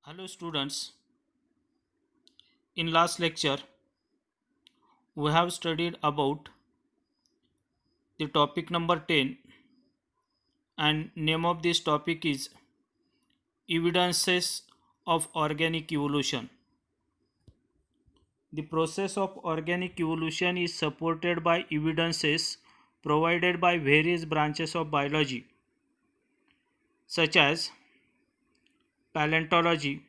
Hello students, in last lecture we have studied about the topic number 10 and name of this topic is evidences of organic evolution. The process of organic evolution is supported by evidences provided by various branches of biology such as paleontology,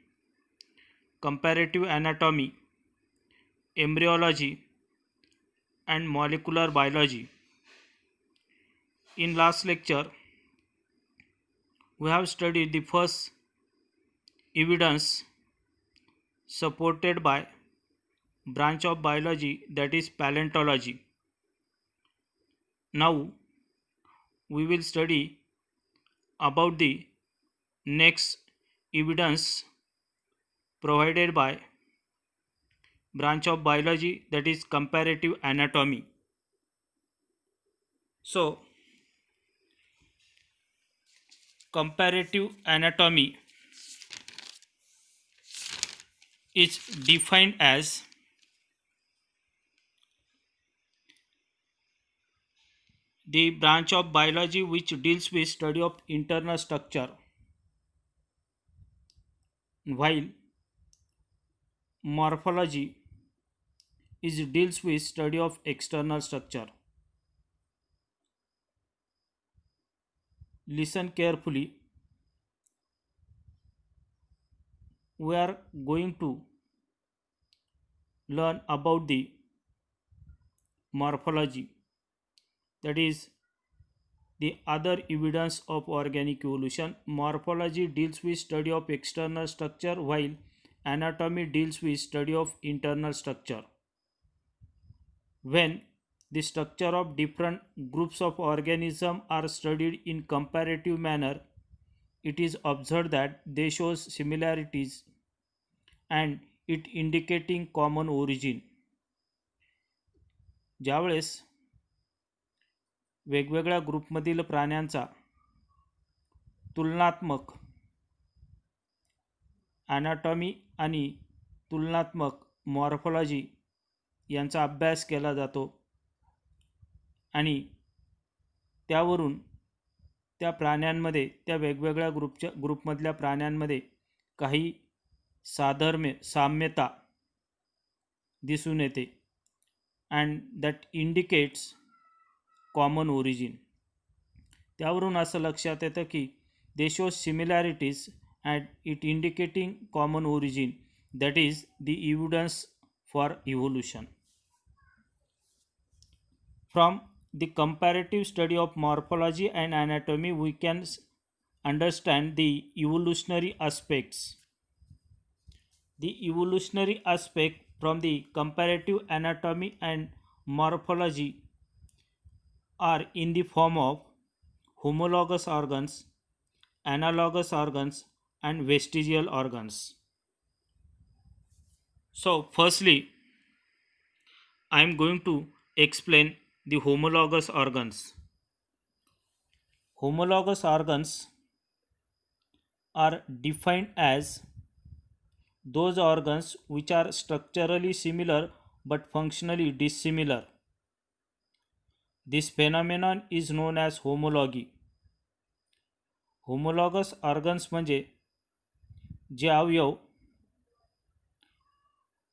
comparative anatomy, embryology and molecular biology. In last lecture we have studied the first evidence supported by branch of biology, that is paleontology. Now we will study about the next evidence provided by branch of biology, that is comparative anatomy. So comparative anatomy is defined as the branch of biology which deals with study of internal structure, while morphology is deals with study of external structure. Listen carefully. We are going to learn about the morphology, that is the other evidence of organic evolution. Morphology deals with study of external structure while anatomy deals with study of internal structure. When the structure of different groups of organisms are studied in comparative manner, it is observed that they show similarities and it indicating common origin. ज्यावेळेस वेगवेगळ्या ग्रुपमधील प्राण्यांचा तुलनात्मक anatomy आणि तुलनात्मक morphology यांचा अभ्यास केला जातो आणि त्यावरून त्या प्राण्यांमध्ये, त्या वेगवेगळ्या ग्रुपमधल्या प्राण्यांमध्ये काही साम्यता दिसून येते and that indicates common origin. त्यावरून असं लक्षात येतं की दे show similarities and it indicating common origin, that is the evidence for evolution. From the comparative study of morphology and anatomy, we can understand the evolutionary aspects. The evolutionary aspect from the comparative anatomy and morphology are in the form of homologous organs, analogous organs and vestigial organs. So firstly I am going to explain the homologous organs. Homologous organs are defined as those organs which are structurally similar but functionally dissimilar. This phenomenon is known as homology. Homologous organs म्हणजे जे अवयव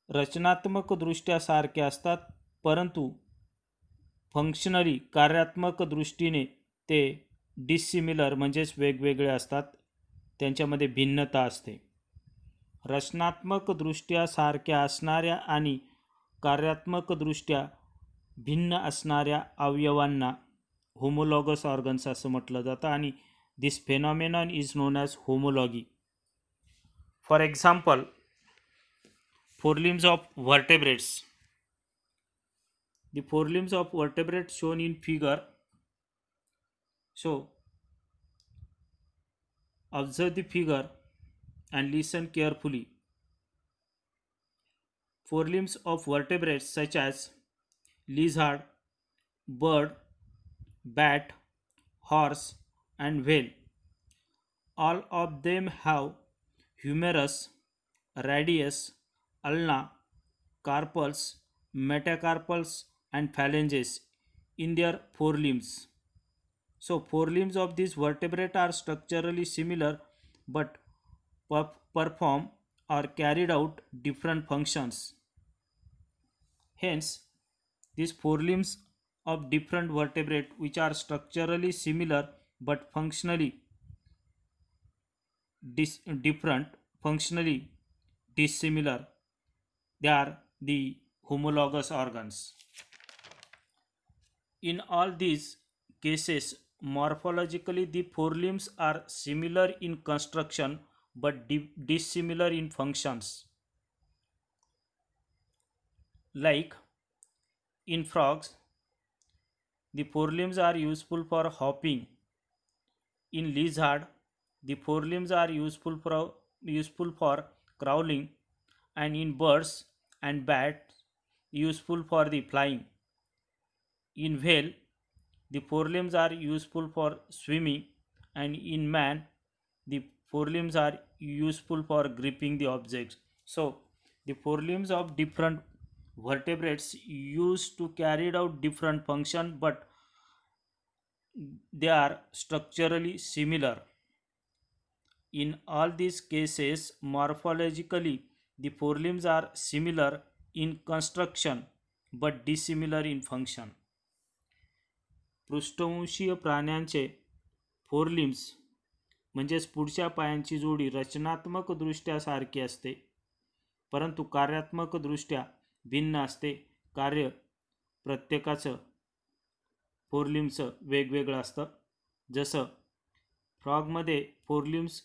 रचनात्मकदृष्ट्या सारखे असतात परंतु functionally कार्यात्मक दृष्टीने ते dissimilar म्हणजेच वेगवेगळे असतात, त्यांच्यामध्ये भिन्नता असते. रचनात्मकदृष्ट्या सारख्या असणाऱ्या आणि कार्यात्मकदृष्ट्या भिन्न असणाऱ्या अवयवांना होमोलॉगस ऑर्गन्स असं म्हटलं जातं आणि this phenomenon is known as homology. For example, forelimbs of vertebrates. The forelimbs of vertebrates shown in figure. So observe the figure and listen carefully. Forelimbs of vertebrates such as lizard, bird, bat, horse and whale, all of them have humerus radius, ulna, carpals, metacarpals, and phalanges in their forelimbs. So, forelimbs of these vertebrate are structurally similar but perform or carried out different functions. Hence, these forelimbs of different vertebrate which are structurally similar but different, functionally dissimilar, they are the homologous organs. In all these cases, morphologically the forelimbs are similar in construction but dissimilar in functions. Like in frogs, the forelimbs are useful for hopping. In lizard, the forelimbs are useful for crawling, and in birds and bats, useful for the flying. In whale, the forelimbs are useful for swimming, and in man, the forelimbs are useful for gripping the objects. So, the forelimbs of different vertebrates used to carry out different function, but they are structurally similar. In all these cases, morphologically, the forelimbs are similar in construction but dissimilar in function. पृष्ठवंशीय प्राण्यांचे forelimbs म्हणजेच पुढच्या पायांची जोडी रचनात्मकदृष्ट्या सारखी असते, परंतु कार्यात्मकदृष्ट्या भिन्न असते. कार्य प्रत्येकाचं फोरलिम्सचं वेगवेगळं असतं. जसं फ्रॉगमध्ये फोरलिम्स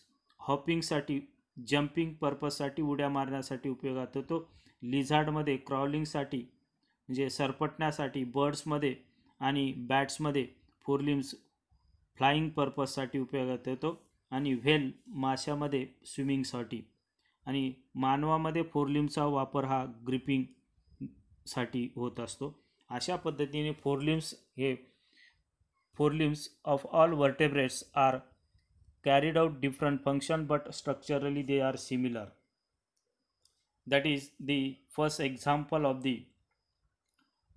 हॉपिंगसाठी, जम्पिंग पर्पजसाठी, उड्या मारण्यासाठी उपयोगात येतो. लिझार्डमध्ये क्रॉलिंगसाठी म्हणजे सरपटण्यासाठी, बर्ड्समध्ये आणि बॅट्समध्ये फोरलिम्स फ्लाईंग पर्पजसाठी उपयोगात येतो, आणि व्हेल माशामध्ये स्विमिंगसाठी, आणि मानवामध्ये फोरलिम्सचा वापर हा ग्रिपिंगसाठी होत असतो. अशा पद्धतीने forelimbs of all vertebrates are carried out different function but structurally they are similar. That is the first example of the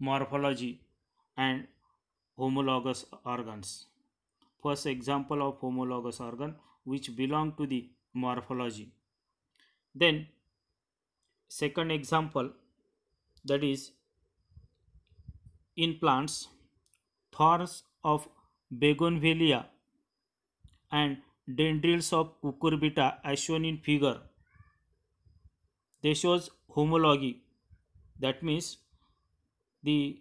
morphology and homologous organs. First example of homologous organ which belong to the morphology. Then second example, that is in plants, thorns of Bougainvillea and dendrils of cucurbita as shown in figure. They shows homology. That means the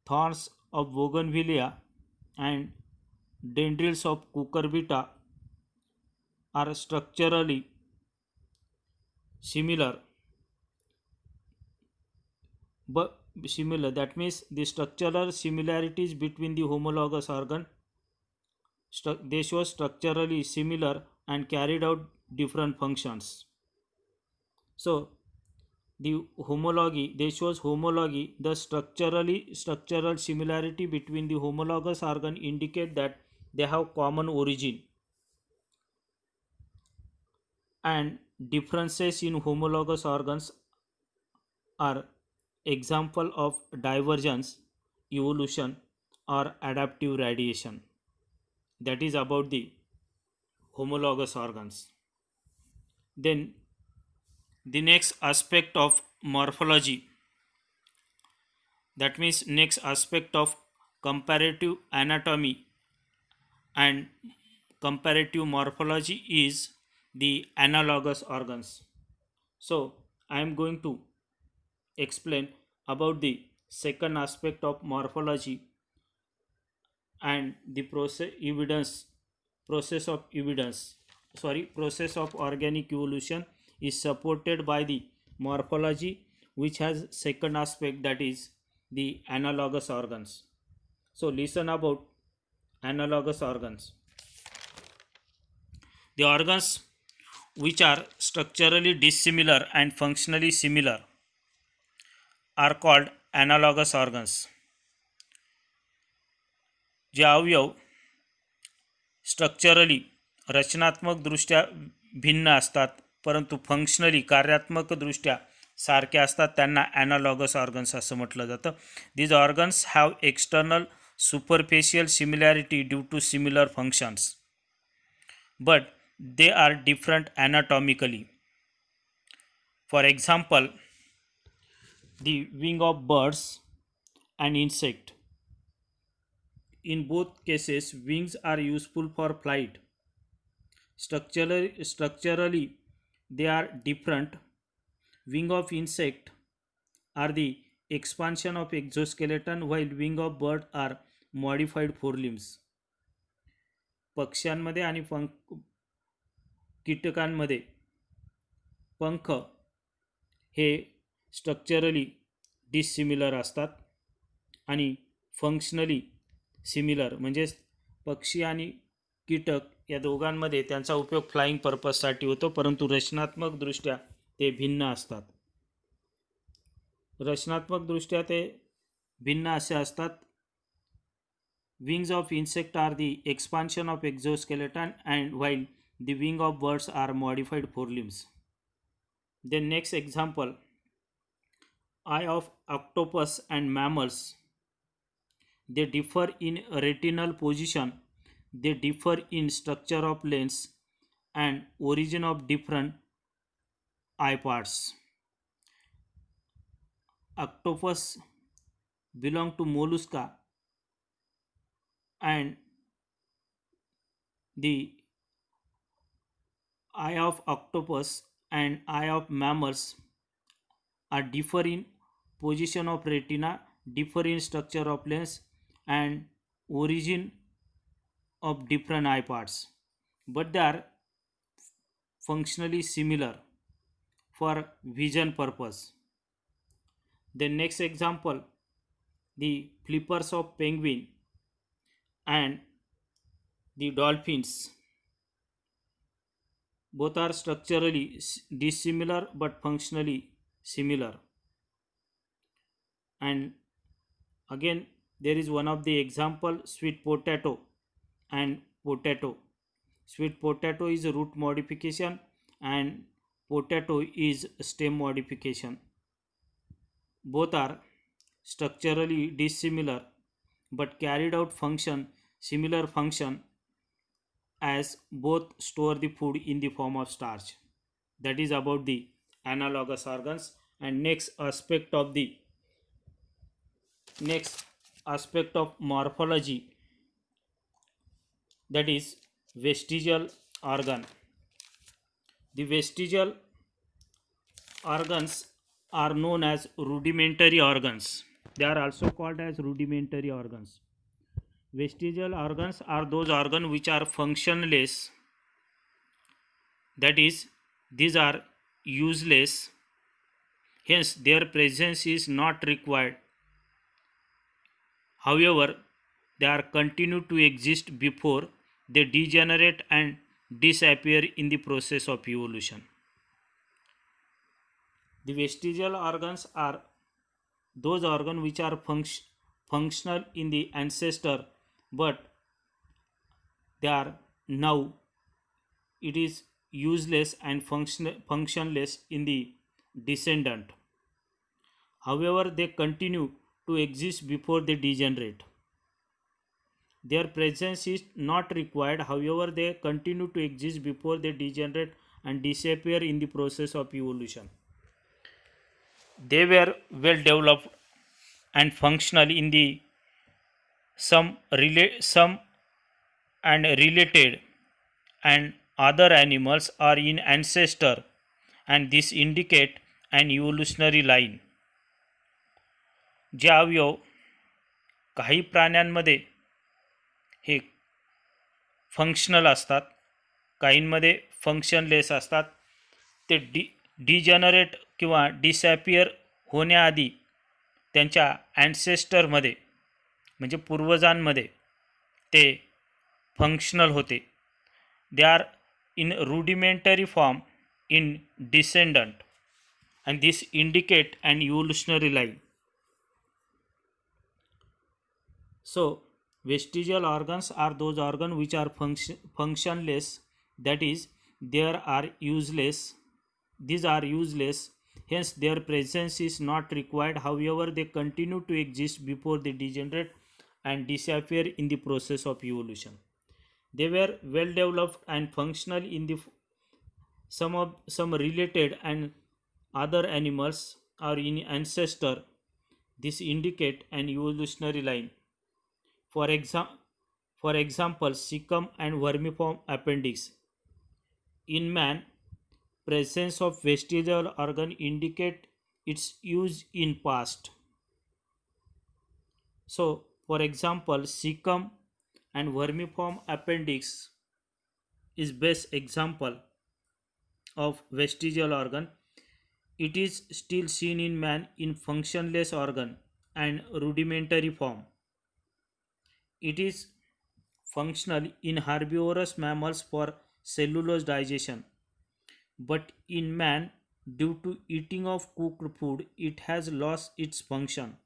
thorns of Bougainvillea and dendrils of cucurbita are structurally similar. That means the structural similarities between the homologous organ, they show structurally similar and carried out different functions. So the homology, they shows homology. The structural similarity between the homologous organ indicate that they have common origin, and differences in homologous organs are example of divergence, evolution, or adaptive radiation. That is about the homologous organs. Then the next aspect of morphology, that means next aspect of comparative anatomy and comparative morphology, is the analogous organs. So I am going to explain about the second aspect of morphology and the process of organic evolution is supported by the morphology, which has second aspect, that is the analogous organs. So listen about analogous organs. The organs which are structurally dissimilar and functionally similar are called analogous organs. जे अवयव structurally रचनात्मक दृष्ट्या भिन्न असतात परंतु functionally कार्यात्मकदृष्ट्या सारखे असतात त्यांना ॲनालॉगस organs असं म्हटलं जातं. These organs have external superficial similarity due to similar functions but they are different anatomically. For example, the wing of birds and insect. In both cases, wings are useful for flight. Structurally, they are different. Wing of insect are the expansion of exoskeleton, while wing of bird are modified forelimbs. पक्ष्यांमध्ये आणि कीटकांमध्ये पंख हे structurally dissimilar असतात आणि functionally similar, म्हणजेच पक्षी आणि कीटक या दोघांमध्ये त्यांचा उपयोग फ्लाईंग पर्पजसाठी होतो, परंतु रचनात्मकदृष्ट्या ते भिन्न असतात. रचनात्मकदृष्ट्या ते भिन्न असे असतात. Wings of insect are the expansion of exoskeleton and while the wing of birds are modified forelimbs. Then next example, eye of octopus and mammals. They differ in retinal position, they differ in structure of lens and origin of different eye parts. Octopus belong to mollusca and the eye of octopus and eye of mammals are differ in position of retina, differ in structure of lens and origin of different eye parts, but they are functionally similar for vision purpose. The next example, the flippers of penguin and the dolphins. Both are structurally dissimilar but functionally similar. And again, there is one of the example, sweet potato and potato. Sweet potato is a root modification and potato is stem modification. Both are structurally dissimilar but carried out similar function, as both store the food in the form of starch. That is about the analogous organs. And next aspect of morphology, that is vestigial organ. The vestigial organs are known as rudimentary organs. They are also called as rudimentary organs. Vestigial organs are those organs which are functionless, that is, these are useless, hence their presence is not required. However, they are continued to exist before they degenerate and disappear in the process of evolution. The vestigial organs are those organs which are functional in the ancestor, but they are now it is useless and functionless in the descendant. However, they continue to exist before they degenerate. Their presence is not required. However, they continue to exist before they degenerate and disappear in the process of evolution. They were well developed and functional in the some and related and other animals are in ancestor, and this indicate an evolutionary line. जे अवयव काही प्राण्यांमध्ये हे functional असतात, काहींमध्ये फंक्शनलेस असतात, ते degenerate किंवा डिसॅपियर होण्याआधी त्यांच्या ॲन्सेस्टरमध्ये म्हणजे पूर्वजांमध्ये ते फंक्शनल होते. They are in rudimentary form in descendant, and this indicate an evolutionary line. So vestigial organs are those organs which are functionless, that is, they are useless, these are useless, hence their presence is not required. However, they continue to exist before they degenerate and disappear in the process of evolution. They were well developed and functional in the some related and other animals are in ancestor. This indicate an evolutionary line. For example, cecum and vermiform appendix. In man, presence of vestigial organ indicate its use in past. So, for example, cecum and vermiform appendix is best example of vestigial organ. It is still seen in man in functionless organ and rudimentary form. It is functional in herbivorous mammals for cellulose digestion, but in man, due to eating of cooked food, it has lost its function.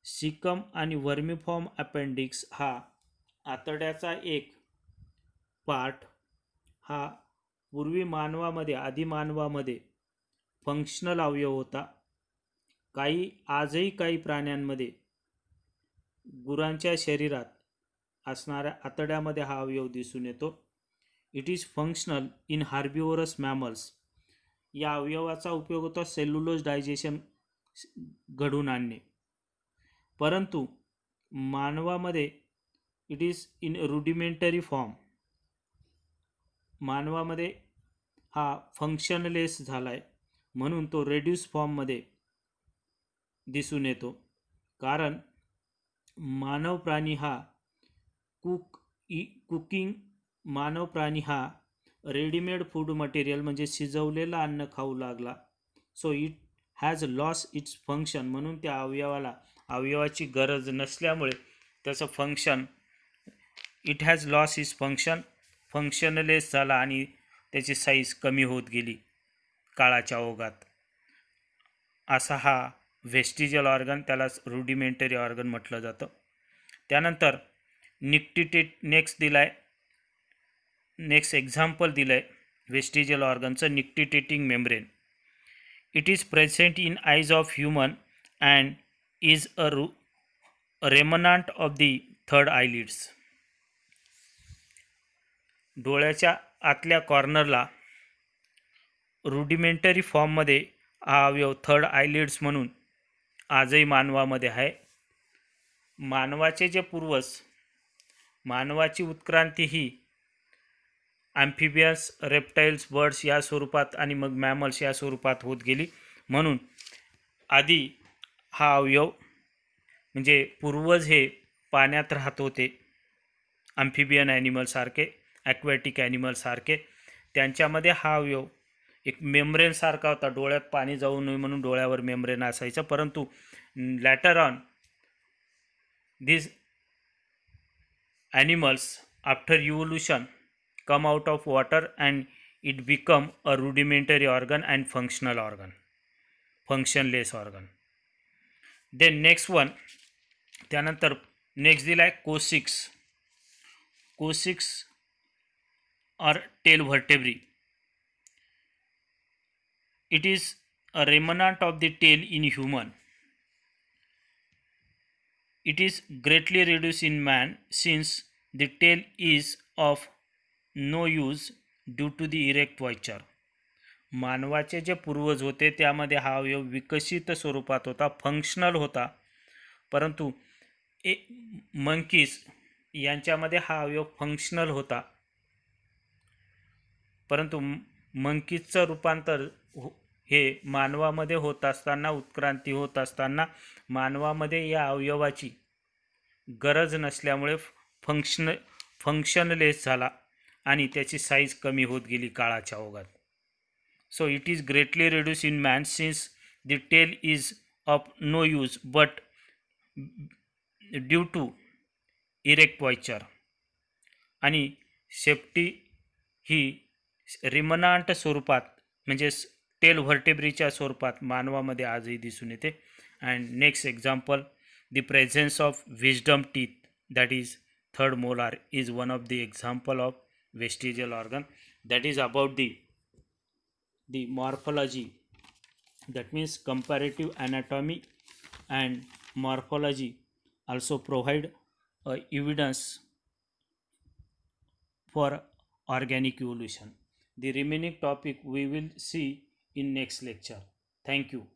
Caecum आणि vermiform appendix हा आतड्याचा एक part हा पूर्वी मानवामध्ये आदिमानवामध्ये functional अवयव होता. आजही काही प्राण्यांमध्ये गुरांच्या शरीरात असणाऱ्या आतड्यामध्ये हा अवयव दिसून येतो. It is functional in herbivorous mammals. या अवयवाचा उपयोग होतो सेल्युलोज डायजेशन घडून आणणे. परंतु मानवामध्ये it is in rudimentary form. मानवामध्ये हा फंक्शनलेस झाला आहे, म्हणून तो रेड्यूस फॉर्ममध्ये दिसून येतो. कारण मानव प्राणी हा कुकिंग मानव प्राणी हा रेडीमेड फूड मटेरियल म्हणजे शिजवलेलं अन्न खाऊ लागला. So it has loss its function. म्हणून त्या अवयवाची गरज नसल्यामुळे त्याचं function it has loss its function, functionless झाला आणि त्याची साईज कमी होत गेली काळाच्या ओघात. असा हा व्हेस्टिजियल ऑर्गन, त्यालाच रुडिमेंटरी ऑर्गन म्हटलं जातं. त्यानंतर नेक्स्ट एक्झाम्पल दिलंय व्हेस्टिजियल ऑर्गनचं, nictitating membrane. It is present in eyes of human and is a remnant of the third eyelids. डोळ्याच्या आतल्या कॉर्नरला रुडिमेंटरी फॉर्ममध्ये हा अवयव थर्ड आयलिड्स म्हणून आजही मानवामध्ये आहे. मानवाचे जे पूर्वज, मानवाची उत्क्रांती ही ॲम्फिबियन्स, रेप्टाइल्स, बर्ड्स या स्वरूपात आणि मग मॅमल्स या स्वरूपात होत गेली. म्हणून आधी हा अवयव म्हणजे पूर्वज हे पाण्यात राहत होते, ॲम्फिबियन ॲनिमलसारखे, ॲक्वॅटिक ॲनिमलसारखे. त्यांच्यामध्ये हा अवयव एक मेम्ब्रेनसारखा होता. डोळ्यात पाणी जाऊ नये म्हणून डोळ्यावर मेम्ब्रेन असायचं. परंतु later on these animals after evolution come out of water and it become a rudimentary organ and functional organ, functionless organ. Then next one, त्यानंतर नेक्स्ट दिलाय coccyx. Coccyx or tail vertebrae. It is a remnant of the tail in human. It is greatly reduced in man since the tail is of no use due to the erect posture. मानवाचे जे पूर्वज होते त्यामध्ये हा अवयव विकसित स्वरूपात होता, functional होता. परंतु मंकीज यांच्यामध्ये हा अवयव फंक्शनल होता, परंतु मंकीजचं रूपांतर हे मानवामध्ये होत असताना, उत्क्रांती होत असताना मानवामध्ये या अवयवाची गरज नसल्यामुळे फंक्शनलेस झाला आणि त्याची साईज कमी होत गेली काळाच्या ओघात. So it is greatly reduce in man since the tail is of no use but due to erect posture. आणि सेफ्टी ही रिमनांट स्वरूपात म्हणजे टेल व्हर्टेब्रीच्या स्वरूपात मानवामध्ये आजही दिसून येते. And next example, the presence of wisdom teeth, that is third molar, is one of the example of vestigial organ. That is about the the morphology, that means comparative anatomy and morphology, also provide evidence for organic evolution. The remaining topic we will see in next lecture. Thank you.